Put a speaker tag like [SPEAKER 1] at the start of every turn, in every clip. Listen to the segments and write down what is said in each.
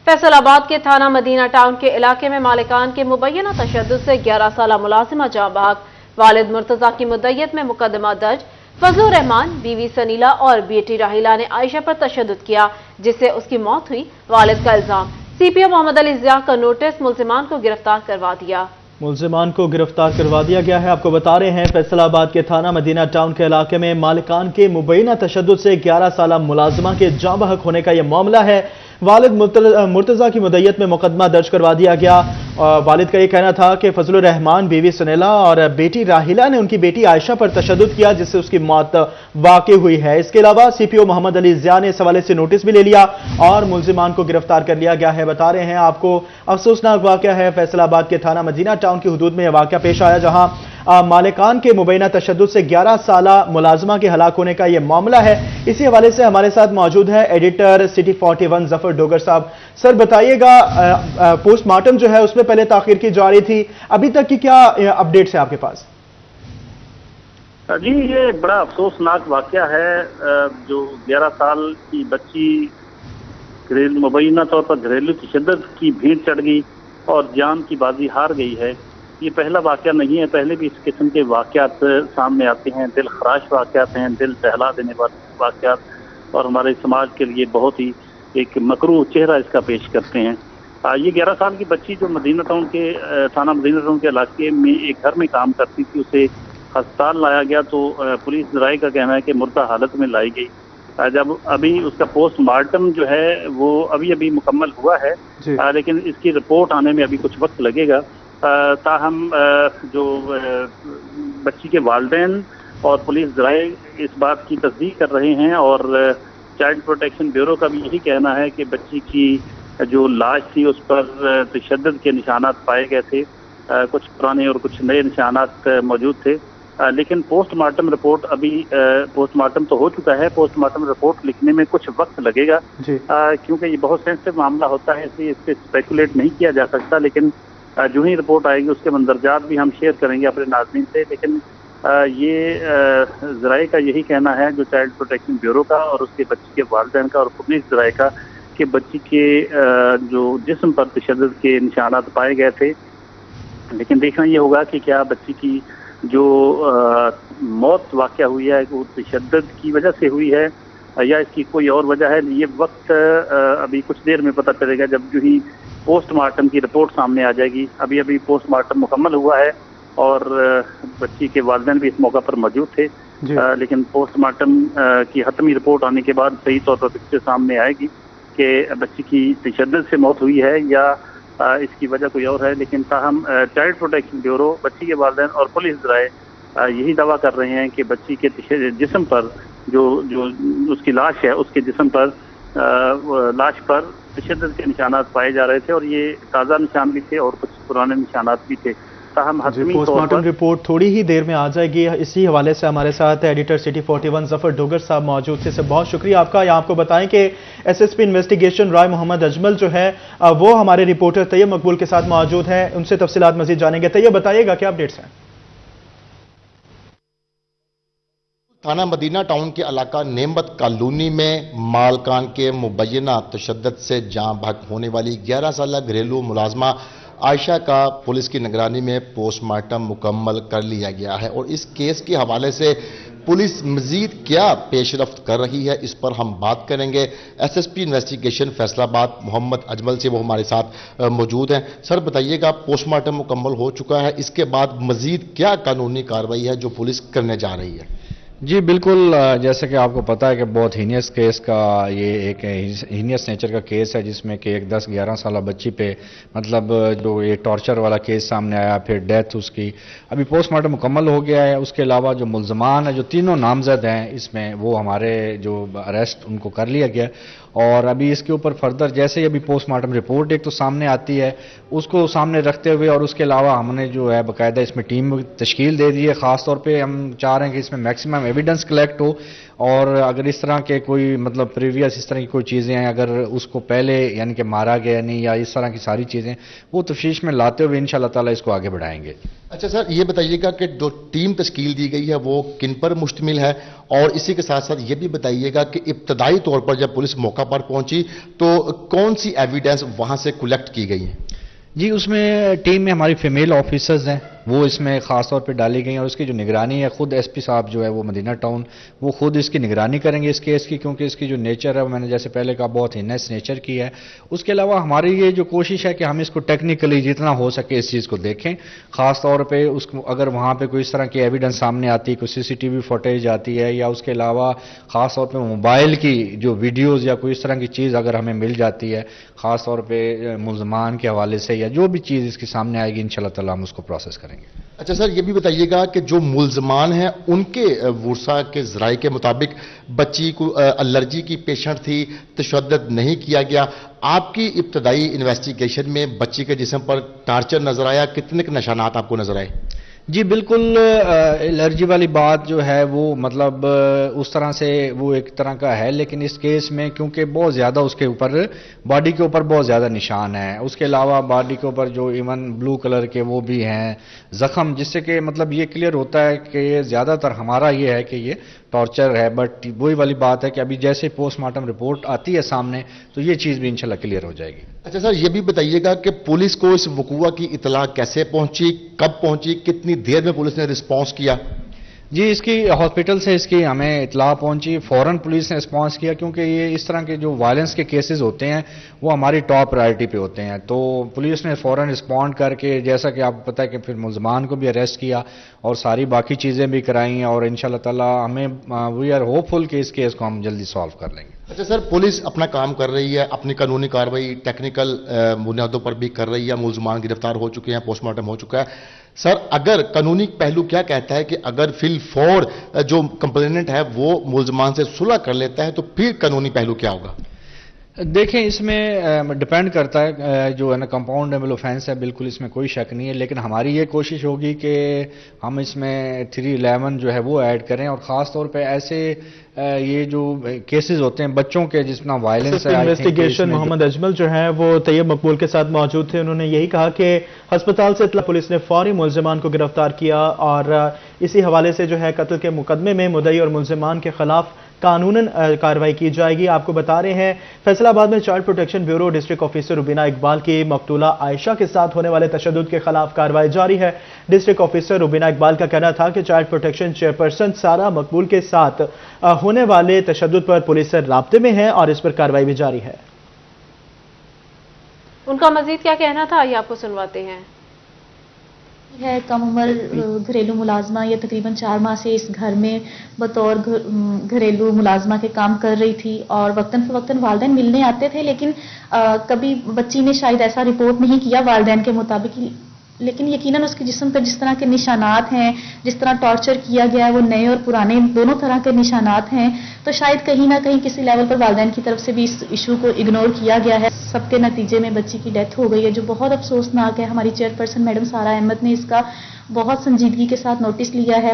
[SPEAKER 1] فیصل آباد کے تھانہ مدینہ ٹاؤن کے علاقے میں مالکان کے مبینہ تشدد سے 11 سالہ ملازمہ جاں بحق، والد مرتضیٰ کی مدیت میں مقدمہ درج۔ فضل الرحمان، بیوی سنیلا اور بیٹی راہیلہ نے عائشہ پر تشدد کیا جس سے اس کی موت ہوئی، والد کا الزام۔ سی پی او محمد علی ضیاء کا نوٹس، ملزمان کو گرفتار کروا دیا۔
[SPEAKER 2] ملزمان کو گرفتار کروا دیا گیا ہے۔ آپ کو بتا رہے ہیں فیصل آباد کے تھانہ مدینہ ٹاؤن کے علاقے میں مالکان کے مبینہ تشدد سے 11 سالہ ملازمہ کے جاں بحق ہونے کا یہ معاملہ ہے۔ والد مرتضیٰ کی مدیت میں مقدمہ درج کروا دیا گیا۔ والد کا یہ کہنا تھا کہ فضل الرحمان، بیوی سنیلا اور بیٹی راہیلہ نے ان کی بیٹی عائشہ پر تشدد کیا جس سے اس کی موت واقع ہوئی ہے۔ اس کے علاوہ سی پی او محمد علی ضیاء نے اس حوالے سے نوٹس بھی لے لیا اور ملزمان کو گرفتار کر لیا گیا ہے۔ بتا رہے ہیں آپ کو افسوسناک واقعہ ہے فیصل آباد کے تھانہ مدینہ ٹاؤن کی حدود میں یہ واقعہ پیش آیا، جہاں مالکان کے مبینہ تشدد سے 11 سالہ ملازمہ کے ہلاک ہونے کا یہ معاملہ ہے۔ اسی حوالے سے ہمارے ساتھ موجود ہے ایڈیٹر سٹی 41 ظفر ڈوگر صاحب۔ سر بتائیے گا، پوسٹ مارٹم جو ہے اس میں پہلے تاخیر کی جا رہی تھی، ابھی تک کی کیا اپڈیٹس ہیں آپ کے پاس؟
[SPEAKER 3] جی، یہ بڑا افسوسناک واقعہ ہے۔ جو 11 سال کی بچی مبینہ طور پر گھریلو تشدد کی بھیڑ چڑھ گئی اور جان کی بازی ہار گئی ہے، یہ پہلا واقعہ نہیں ہے۔ پہلے بھی اس قسم کے واقعات سامنے آتے ہیں، دل خراش واقعات ہیں، دل دہلا دینے والے واقعات، اور ہمارے سماج کے لیے بہت ہی ایک مکروہ چہرہ اس کا پیش کرتے ہیں۔ یہ 11 سال کی بچی جو مدینہ ٹاؤن کے تھانہ مدینہ ٹاؤن کے علاقے میں ایک گھر میں کام کرتی تھی، اسے ہسپتال لایا گیا تو پولیس ذرائع کا کہنا ہے کہ مردہ حالت میں لائی گئی۔ جب ابھی اس کا پوسٹ مارٹم جو ہے وہ ابھی مکمل ہوا ہے، لیکن اس کی رپورٹ آنے میں ابھی کچھ وقت لگے گا۔ تاہم جو بچی کے والدین اور پولیس ذرائع اس بات کی تصدیق کر رہے ہیں، اور چائلڈ پروٹیکشن بیورو کا بھی یہی کہنا ہے کہ بچی کی جو لاش تھی اس پر تشدد کے نشانات پائے گئے تھے، کچھ پرانے اور کچھ نئے نشانات موجود تھے، لیکن post mortem report post mortem تو ہو چکا ہے، پوسٹ مارٹم رپورٹ لکھنے میں کچھ وقت لگے گا، کیونکہ یہ بہت سینسٹیو معاملہ ہوتا ہے، اس لیے اس پہ اسپیکولیٹ نہیں کیا جا سکتا۔ لیکن جو ہی رپورٹ آئے گی اس کے مندرجات بھی ہم شیئر کریں گے اپنے ناظرین سے۔ لیکن یہ ذرائع کا یہی کہنا ہے، جو چائلڈ پروٹیکشن بیورو کا اور اس کے بچی کے والدین کا اور پولیس ذرائع کا، کہ بچی کے جو جسم پر تشدد کے نشانات پائے گئے تھے، لیکن دیکھنا یہ ہوگا کہ کیا بچی کی جو موت واقع ہوئی ہے وہ تشدد کی وجہ سے ہوئی ہے یا اس کی کوئی اور وجہ ہے۔ یہ وقت ابھی کچھ دیر میں پتہ چلے گا، جب جو ہی پوسٹ مارٹم کی رپورٹ سامنے آ جائے گی۔ ابھی پوسٹ مارٹم مکمل ہوا ہے اور بچی کے والدین بھی اس موقع پر موجود تھے، لیکن پوسٹ مارٹم کی حتمی رپورٹ آنے کے بعد صحیح طور پر پکچر سامنے آئے گی کہ بچی کی تشدد سے موت ہوئی ہے یا اس کی وجہ کوئی اور ہے۔ لیکن تاہم چائلڈ پروٹیکشن بیورو، بچی کے والدین اور پولیس ذرائع یہی دعویٰ کر رہے ہیں کہ بچی کے جسم پر جو اس کی لاش ہے، اس کے جسم پر لاش پر تشدد کے نشانات پائے جا رہے تھے، اور یہ تازہ نشان بھی تھے اور کچھ پرانے نشانات بھی تھے۔
[SPEAKER 2] پوسٹ مارٹم رپورٹ تھوڑی ہی دیر میں آ جائے گی۔ اسی حوالے سے ہمارے ساتھ ایڈیٹر سٹی 41 ظفر ڈوگر صاحب موجود تھے، بہت شکریہ آپ کا۔ یہاں آپ کو بتائیں کہ ایس ایس پی انویسٹیگیشن رائے محمد اجمل جو ہے وہ ہمارے رپورٹر طیب مقبول کے ساتھ موجود ہیں، ان سے تفصیلات مزید جانیں گے۔ طیب بتائیے گا کیا اپڈیٹس ہیں؟
[SPEAKER 4] تھانہ مدینہ ٹاؤن کے علاقہ نعمت کالونی میں مالکان کے مبینہ تشدد سے جاں بحق ہونے والی 11 سالہ گھریلو ملازمہ عائشہ کا پولیس کی نگرانی میں پوسٹ مارٹم مکمل کر لیا گیا ہے، اور اس کیس کے حوالے سے پولیس مزید کیا پیش رفت کر رہی ہے اس پر ہم بات کریں گے۔ S S P investigation Faisal آباد محمد اجمل سے وہ ہمارے ساتھ موجود ہیں۔ سر بتائیے گا، پوسٹ مارٹم مکمل ہو چکا ہے، اس کے بعد مزید کیا قانونی کارروائی ہے جو پولیس کرنے جا رہی ہے؟
[SPEAKER 5] جی بالکل، جیسے کہ آپ کو پتا ہے کہ بہت ہینیس کیس کا یہ ایک ہینیس نیچر کا کیس ہے، جس میں کہ ایک 10-11 سالہ بچی پہ مطلب جو یہ ٹارچر والا کیس سامنے آیا، پھر ڈیتھ اس کی ابھی پوسٹ مارٹم مکمل ہو گیا ہے۔ اس کے علاوہ جو ملزمان ہیں، جو تینوں نامزد ہیں اس میں، وہ ہمارے جو اریسٹ ان کو کر لیا گیا، اور ابھی اس کے اوپر فردر جیسے ہی ابھی پوسٹ مارٹم رپورٹ ایک تو سامنے آتی ہے، اس کو سامنے رکھتے ہوئے، اور اس کے علاوہ ہم نے جو ہے باقاعدہ اس میں ٹیم تشکیل دے دی ہے۔ خاص طور پہ ہم چاہ رہے ہیں کہ اس میں میکسیمم ایویڈنس کلیکٹ ہو اور اگر اس طرح کے کوئی مطلب پریویس اس طرح کی کوئی چیزیں ہیں، اگر اس کو پہلے یعنی کہ مارا گیا نہیں یا اس طرح کی ساری چیزیں وہ تفتیش میں لاتے ہوئے انشاءاللہ تعالی اس کو آگے بڑھائیں گے۔
[SPEAKER 4] اچھا سر، یہ بتائیے گا کہ جو ٹیم تشکیل دی گئی ہے وہ کن پر مشتمل ہے، اور اسی کے ساتھ ساتھ یہ بھی بتائیے گا کہ ابتدائی طور پر جب پولیس موقع پر پہنچی تو کون سی ایویڈنس وہاں سے کلیکٹ کی گئی ہیں؟
[SPEAKER 5] جی اس میں ٹیم میں ہماری فیمیل آفیسرز ہیں، وہ اس میں خاص طور پہ ڈالی گئی ہیں، اور اس کی جو نگرانی ہے خود ایس پی صاحب جو ہے وہ مدینہ ٹاؤن وہ خود اس کی نگرانی کریں گے اس کیس کی، کیونکہ اس کی جو نیچر ہے وہ میں نے جیسے پہلے کہا بہت ہینس نیچر کی ہے۔ اس کے علاوہ ہماری یہ جو کوشش ہے کہ ہم اس کو ٹیکنیکلی جتنا ہو سکے اس چیز کو دیکھیں، خاص طور پہ اس کو اگر وہاں پہ کوئی اس طرح کی ایویڈنس سامنے آتی ہے، کوئی سی سی ٹی وی فوٹیج آتی ہے، یا اس کے علاوہ خاص طور پہ موبائل کی جو ویڈیوز یا کوئی اس طرح کی چیز اگر ہمیں مل جاتی ہے خاص طور پہ ملزمان کے حوالے سے، یا جو بھی چیز اس کی سامنے آئے گی انشاءاللہ تعالی ہم اس کو پروسیس کریں گے۔
[SPEAKER 4] اچھا سر، یہ بھی بتائیے گا کہ جو ملزمان ہیں ان کے ورثاء کے ذرائع کے مطابق بچی کو الرجی کی پیشنٹ تھی، تشدد نہیں کیا گیا، آپ کی ابتدائی انویسٹیگیشن میں بچی کے جسم پر ٹارچر نظر آیا، کتنے کے نشانات آپ کو نظر آئے؟
[SPEAKER 5] جی بالکل، الرجی والی بات جو ہے وہ مطلب اس طرح سے وہ ایک طرح کا ہے، لیکن اس کیس میں کیونکہ بہت زیادہ اس کے اوپر باڈی کے اوپر بہت زیادہ نشان ہیں، اس کے علاوہ باڈی کے اوپر جو ایون بلو کلر کے وہ بھی ہیں زخم، جس سے کہ مطلب یہ کلیئر ہوتا ہے کہ زیادہ تر ہمارا یہ ہے کہ یہ ٹارچر ہے، بٹ وہی والی بات ہے کہ ابھی جیسے پوسٹ مارٹم رپورٹ آتی ہے سامنے تو یہ چیز بھی انشاءاللہ کلیئر ہو جائے گی۔
[SPEAKER 4] اچھا سر، یہ بھی بتائیے گا کہ پولیس کو اس وقوع کی اطلاع کیسے پہنچی، کب پہنچی، کتنی دیر میں پولیس نے رسپانس کیا؟
[SPEAKER 5] جی اس کی ہاسپٹل سے اس کی ہمیں اطلاع پہنچی، فوراً پولیس نے رسپانس کیا، کیونکہ یہ اس طرح کے جو وائلنس کے کیسز ہوتے ہیں وہ ہماری ٹاپ پرائرٹی پہ ہوتے ہیں، تو پولیس نے فوراً رسپونڈ کر کے جیسا کہ آپ کو پتہ ہے کہ پھر ملزمان کو بھی اریسٹ کیا اور ساری باقی چیزیں بھی کرائیں، اور انشاءاللہ تعالی ہمیں وی آر ہوپ فل کہ اس کیس کو ہم جلدی سالو کر لیں گے۔
[SPEAKER 4] اچھا سر، پولیس اپنا کام کر رہی ہے، اپنی قانونی کارروائی ٹیکنیکل بنیادوں پر بھی کر رہی ہے، ملزمان گرفتار ہو چکے ہیں، پوسٹ مارٹم ہو چکا ہے۔ سر، اگر قانونی پہلو کیا کہتا ہے کہ اگر فی الفور جو کمپلیننٹ ہے وہ ملزمان سے صلح کر لیتا ہے تو پھر قانونی پہلو کیا ہوگا؟
[SPEAKER 5] دیکھیں اس میں ڈیپینڈ کرتا ہے، جو ہے نا کمپاؤنڈیبل آفینس ہے، بالکل اس میں کوئی شک نہیں ہے، لیکن ہماری یہ کوشش ہوگی کہ ہم اس میں 311 جو ہے وہ ایڈ کریں، اور خاص طور پہ ایسے یہ جو کیسز ہوتے ہیں بچوں کے جس میں وائلنس ہے،
[SPEAKER 2] انویسٹیگیشن محمد اجمل جو ہیں وہ طیب مقبول کے ساتھ موجود تھے، انہوں نے یہی کہا کہ ہسپتال سے اطلاع پولیس نے فوری ملزمان کو گرفتار کیا، اور اسی حوالے سے جو ہے قتل کے مقدمے میں مدعی اور ملزمان کے خلاف قانوناً کارروائی کی جائے گی۔ آپ کو بتا رہے ہیں فیصل آباد میں child protection bureau district officer Rubina Iqbal کی مقتولہ عائشہ کے ساتھ ہونے والے تشدد کے خلاف کارروائی جاری ہے۔ ڈسٹرکٹ آفیسر روبینہ اقبال کا کہنا تھا کہ چائلڈ پروٹیکشن چیئرپرسن سارہ مقبول کے ساتھ ہونے والے تشدد پر پولیس سے رابطے میں ہے اور اس پر کارروائی بھی جاری ہے۔
[SPEAKER 1] ان کا مزید کیا کہنا تھا آئیے آپ کو سنواتے ہیں۔
[SPEAKER 6] ہے کم عمر گھریلو ملازمہ، یہ تقریباً 4 ماہ سے اس گھر میں بطور گھریلو ملازمہ کے کام کر رہی تھی، اور وقتاً فوقتاً والدین ملنے آتے تھے، لیکن کبھی بچی نے شاید ایسا رپورٹ نہیں کیا والدین کے مطابق، لیکن یقیناً اس کے جسم پر جس طرح کے نشانات ہیں، جس طرح ٹارچر کیا گیا ہے، وہ نئے اور پرانے دونوں طرح کے نشانات ہیں، تو شاید کہیں نہ کہیں کسی لیول پر والدین کی طرف سے بھی اس ایشو کو اگنور کیا گیا ہے۔ سب کے نتیجے میں بچی کی ڈیتھ ہو گئی ہے، جو بہت افسوسناک ہے۔ ہماری چیئرپرسن میڈم سارہ احمد نے اس کا بہت سنجیدگی کے ساتھ نوٹس لیا ہے۔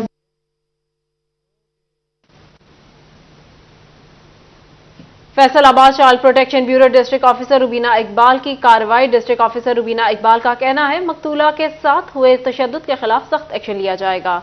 [SPEAKER 1] فیصل آباد child protection bureau district officer Rubina Iqbal کی کارروائی۔ ڈسٹرکٹ آفیسر روبینہ اقبال کا کہنا ہے مقتولہ کے ساتھ ہوئے تشدد کے خلاف سخت ایکشن لیا جائے گا۔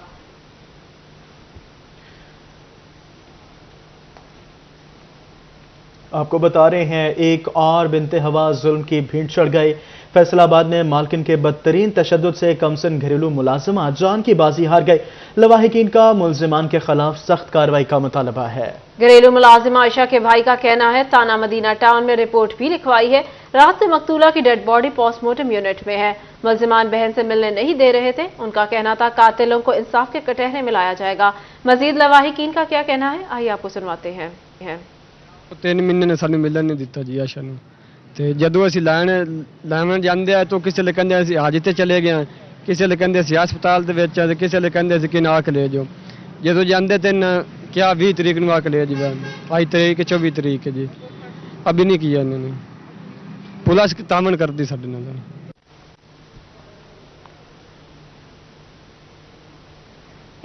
[SPEAKER 2] آپ کو بتا رہے ہیں ایک اور بنت ہوا ظلم کی بھینٹ چڑھ گئی۔ فیصل آباد میں مالکن کے بدترین تشدد سے کمسن گھریلو ملازمہ جان کی بازی ہار گئی۔ لواحقین کا ملزمان کے خلاف سخت کارروائی کا مطالبہ ہے۔
[SPEAKER 1] گھریلو ملازمہ عائشہ کے بھائی کا کہنا ہے تانا مدینہ ٹاؤن میں رپورٹ بھی لکھوائی ہے، رات سے مقتولہ کی dead body postmortem unit میں ہے۔ ملزمان بہن سے ملنے نہیں دے رہے تھے، ان کا کہنا تھا قاتلوں کو انصاف کے کٹہرے میں لایا جائے گا۔ مزید لواحقین کا کیا کہنا ہے آئیے آپ کو سنواتے ہیں۔
[SPEAKER 7] 3 مہینے نے سانوں ملن نہیں دتا جی آشا نوں، تے جدوں اسی لائن جاندے آ تو کسے لے کہندے اسی حاجت تے چلے گئے، کسے لے کہندے اسی ہسپتال دے وچ، تے کسے لے کہندے اسی کہ نہ کے لے جو، جدوں جاندے تے کیا 20 تاریخ نوں آ کے لے جی، آج تاریخ 24 تاریخ جی، ابھی نہیں کیا انہوں نے، پولیس تعاون کرتی ساڈے نال۔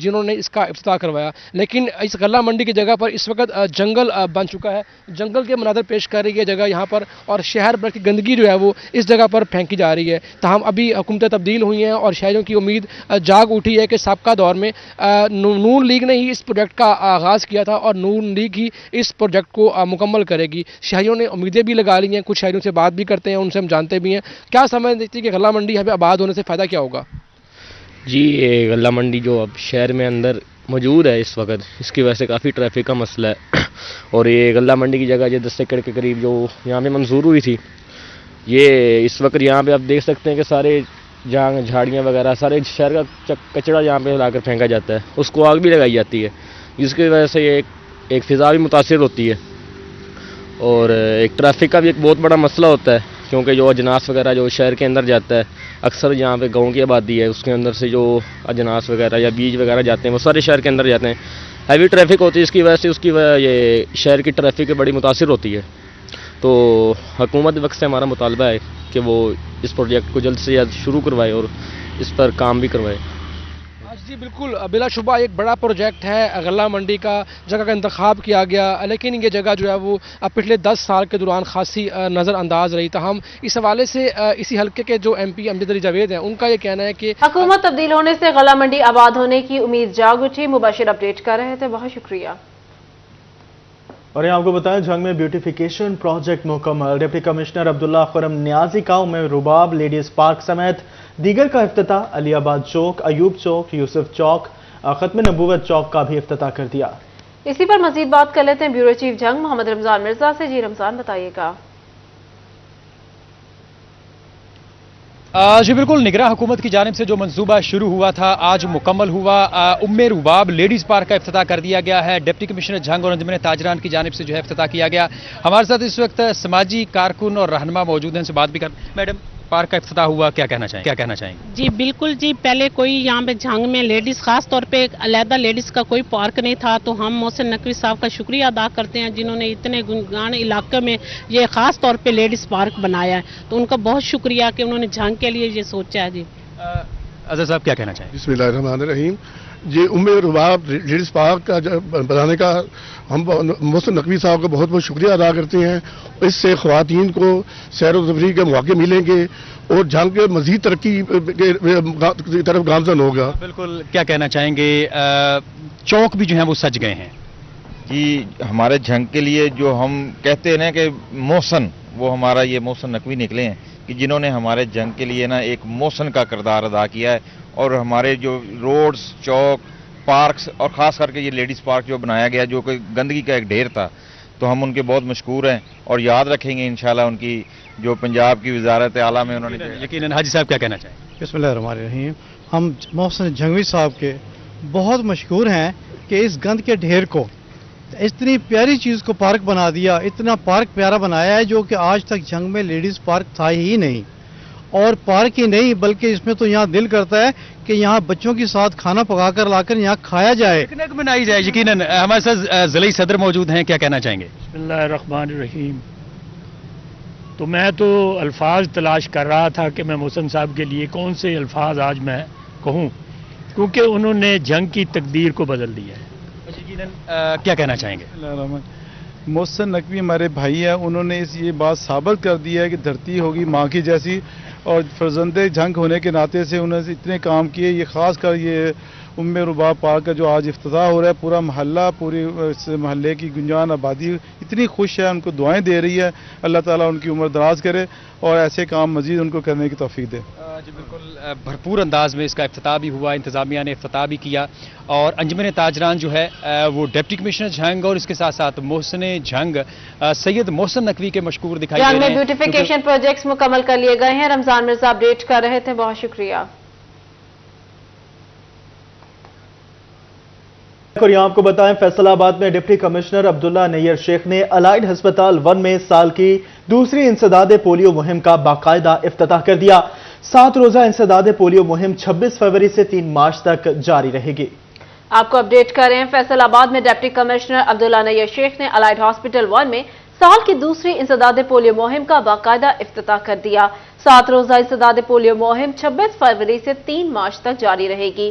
[SPEAKER 8] جنہوں نے اس کا افتتاح کروایا، لیکن اس غلہ منڈی کی جگہ پر اس وقت جنگل بن چکا ہے، جنگل کے مناظر پیش کر رہی ہے جگہ یہاں پر، اور شہر بھر کی گندگی جو ہے وہ اس جگہ پر پھینکی جا رہی ہے۔ تاہم ابھی حکومتیں تبدیل ہوئی ہیں اور شہریوں کی امید جاگ اٹھی ہے کہ سابقہ دور میں نون لیگ نے ہی اس پروجیکٹ کا آغاز کیا تھا اور نون لیگ ہی اس پروجیکٹ کو مکمل کرے گی۔ شہریوں نے امیدیں بھی لگا لی ہیں، کچھ شہریوں سے بات بھی کرتے ہیں، ان سے ہم جانتے بھی ہیں کیا سمجھتے ہیں کہ غلہ منڈی یہاں پہ آباد ہونے سے فائدہ کیا ہوگا؟
[SPEAKER 9] جی، یہ غلہ منڈی جو اب شہر میں اندر موجود ہے اس وقت، اس کی وجہ سے کافی ٹریفک کا مسئلہ ہے، اور یہ غلہ منڈی کی جگہ جو 10 ایکڑ کے قریب جو یہاں پہ منظور ہوئی تھی، یہ اس وقت یہاں پہ آپ دیکھ سکتے ہیں کہ سارے جہاں جھاڑیاں وغیرہ سارے شہر کا کچڑا یہاں پہ لا کر پھینکا جاتا ہے، اس کو آگ بھی لگائی جاتی ہے، جس کی وجہ سے یہ ایک فضا بھی متاثر ہوتی ہے، اور ایک ٹریفک کا بھی ایک بہت بڑا مسئلہ ہوتا ہے، کیونکہ جو اجناس وغیرہ جو شہر کے اندر جاتا ہے، اکثر جہاں پہ گاؤں کی آبادی ہے اس کے اندر سے جو اجناس وغیرہ یا بیج وغیرہ جاتے ہیں وہ سارے شہر کے اندر جاتے ہیں، ہیوی ٹریفک ہوتی ہے، اس کی وجہ سے یہ شہر کی ٹریفک بڑی متاثر ہوتی ہے۔ تو حکومت وقت سے ہمارا مطالبہ ہے کہ وہ اس پروجیکٹ کو جلد سے جلد شروع کروائے اور اس پر کام بھی کروائے۔
[SPEAKER 8] جی بالکل، بلا شبہ ایک بڑا پروجیکٹ ہے غلہ منڈی کا، جگہ کا انتخاب کیا گیا، لیکن یہ جگہ جو ہے وہ پچھلے 10 سال کے دوران خاصی نظر انداز رہی۔ تاہم اس حوالے سے اسی حلقے کے جو ایم پی امجد علی جاوید ہیں، ان کا یہ کہنا ہے کہ
[SPEAKER 1] حکومت تبدیل ہونے سے غلہ منڈی آباد ہونے کی امید جاگ اٹھی۔ مباشر اپڈیٹ کر رہے تھے، بہت شکریہ۔
[SPEAKER 2] اور یہاں آپ کو بتائیں جھنگ میں بیوٹیفیکیشن پروجیکٹ مکمل، ڈپٹی کمشنر عبداللہ خرم نیازی کا میں رباب لیڈیز پارک سمیت دیگر کا افتتاح، علی آباد چوک، ایوب چوک، یوسف چوک، ختم نبوت چوک کا بھی افتتاح کر دیا۔
[SPEAKER 1] اسی پر مزید بات کر لیتے ہیں بیورو چیف جھنگ محمد رمضان مرزا سے۔ جی رمضان، بتائیے گا۔
[SPEAKER 10] جی بالکل، نگراں حکومت کی جانب سے جو منصوبہ شروع ہوا تھا آج مکمل ہوا۔ رباب لیڈیز پارک کا افتتاح کر دیا گیا ہے، ڈپٹی کمشنر جھنگ اور انجمن تاجران کی جانب سے جو ہے افتتاح کیا گیا۔ ہمارے ساتھ اس وقت سماجی کارکن اور رہنما موجود ہیں، ان سے بات بھی کر۔ میڈم، پارک کا افتتاح ہوا، کیا کہنا چاہیں گے؟
[SPEAKER 11] جی بالکل جی، پہلے کوئی یہاں پہ جھنگ میں لیڈیز خاص طور پہ علیحدہ لیڈیز کا کوئی پارک نہیں تھا، تو ہم محسن نقوی صاحب کا شکریہ ادا کرتے ہیں جنہوں نے اتنے گنجان علاقے میں یہ خاص طور پہ لیڈیز پارک بنایا ہے، تو ان کا بہت شکریہ کہ انہوں نے جھنگ کے لیے یہ سوچا ہے۔ جی
[SPEAKER 10] اظہر صاحب کیا کہنا چاہیں گے؟
[SPEAKER 12] بسم اللہ الرحمن الرحیم۔ جی رباب لیڈیز پارک کا بنانے کا ہم محسن نقوی صاحب کا بہت بہت شکریہ ادا کرتے ہیں۔ اس سے خواتین کو سیر و تفریح کے مواقع ملیں گے اور جھنگ کے مزید ترقی کی طرف گامزن ہوگا۔
[SPEAKER 10] بالکل، کیا کہنا چاہیں گے؟ چوک بھی جو ہیں وہ سج گئے ہیں۔
[SPEAKER 13] جی، ہمارے جھنگ کے لیے جو ہم کہتے ہیں نا کہ محسن، وہ ہمارا یہ محسن نقوی نکلے ہیں کہ جنہوں نے ہمارے جھنگ کے لیے نا ایک محسن کا کردار ادا کیا ہے، اور ہمارے جو روڈز، چوک، پارکس اور خاص کر کے یہ لیڈیز پارک جو بنایا گیا جو کہ گندگی کا ایک ڈھیر تھا، تو ہم ان کے بہت مشکور ہیں اور یاد رکھیں گے انشاءاللہ ان کی جو پنجاب کی وزارت اعلیٰ میں انہوں نے۔
[SPEAKER 10] یقیناً حاجی صاحب کیا کہنا چاہیں؟
[SPEAKER 14] بسم اللہ الرحمن الرحیم۔ ہم محسن جھنگوی صاحب کے بہت مشکور ہیں کہ اس گند کے ڈھیر کو اتنی پیاری چیز کو پارک بنا دیا، اتنا پارک پیارا بنایا ہے جو کہ آج تک جھنگ میں لیڈیز پارک تھا ہی نہیں، اور پارک ہی نہیں بلکہ اس میں تو یہاں دل کرتا ہے کہ یہاں بچوں کے ساتھ کھانا پکا کر لا کر یہاں کھایا جائے،
[SPEAKER 10] پکنک منائی جائے۔ یقیناً ہمارے ساتھ ضلعی صدر موجود ہیں، کیا کہنا چاہیں گے؟
[SPEAKER 15] بسم اللہ الرحمن الرحیم۔ تو میں تو الفاظ تلاش کر رہا تھا کہ میں محسن صاحب کے لیے کون سے الفاظ آج میں کہوں، کیونکہ انہوں نے جنگ کی تقدیر کو بدل دیا ہے۔
[SPEAKER 10] کیا کہنا چاہیں گے؟
[SPEAKER 16] محسن نقوی ہمارے بھائی ہیں، انہوں نے یہ بات ثابت کر دی ہے کہ دھرتی ہوگی ماں کی جیسی، اور فرزند جنگ ہونے کے ناطے سے انہوں نے اتنے کام کیے۔ یہ خاص کر یہ رباب پارک کا جو آج افتتاح ہو رہا ہے، پورا محلہ، پوری اس محلے کی گنجان آبادی اتنی خوش ہے، ان کو دعائیں دے رہی ہے، اللہ تعالیٰ ان کی عمر دراز کرے اور ایسے کام مزید ان کو کرنے کی توفیق دے۔
[SPEAKER 10] جی بالکل، بھرپور انداز میں اس کا افتتاح بھی ہوا، انتظامیہ نے افتتاح بھی کیا، اور انجمن تاجران جو ہے وہ ڈپٹی کمشنر جھنگ اور اس کے ساتھ ساتھ محسن جھنگ سید محسن نقوی کے مشکور دکھائی دے رہے ہیں۔
[SPEAKER 1] جنگ میں بیوٹیفیکیشن پروجیکٹس مکمل کر لیے گئے ہیں۔ رمضان مرزا اپڈیٹ کر رہے تھے، بہت شکریہ۔
[SPEAKER 2] اور یہاں آپ کو بتائیں فیصل آباد میں ڈپٹی کمشنر عبداللہ نیر شیخ نے الائیڈ ہسپتال 1 میں سال کی دوسری انسداد پولیو مہم کا باقاعدہ افتتاح کر دیا۔ 7 روزہ انسداد پولیو مہم 26 فروری سے 3 مارچ تک جاری رہے گی۔
[SPEAKER 1] آپ کو اپڈیٹ کر رہے ہیں، فیصل آباد میں ڈپٹی کمشنر عبداللہ نیر شیخ نے الائیڈ ہاسپٹل 1 میں سال کی دوسری انسداد پولیو مہم کا باقاعدہ افتتاح کر دیا۔ 7 روزہ انسداد پولیو مہم 26 فروری سے 3 مارچ تک جاری رہے گی۔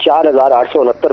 [SPEAKER 17] 4,869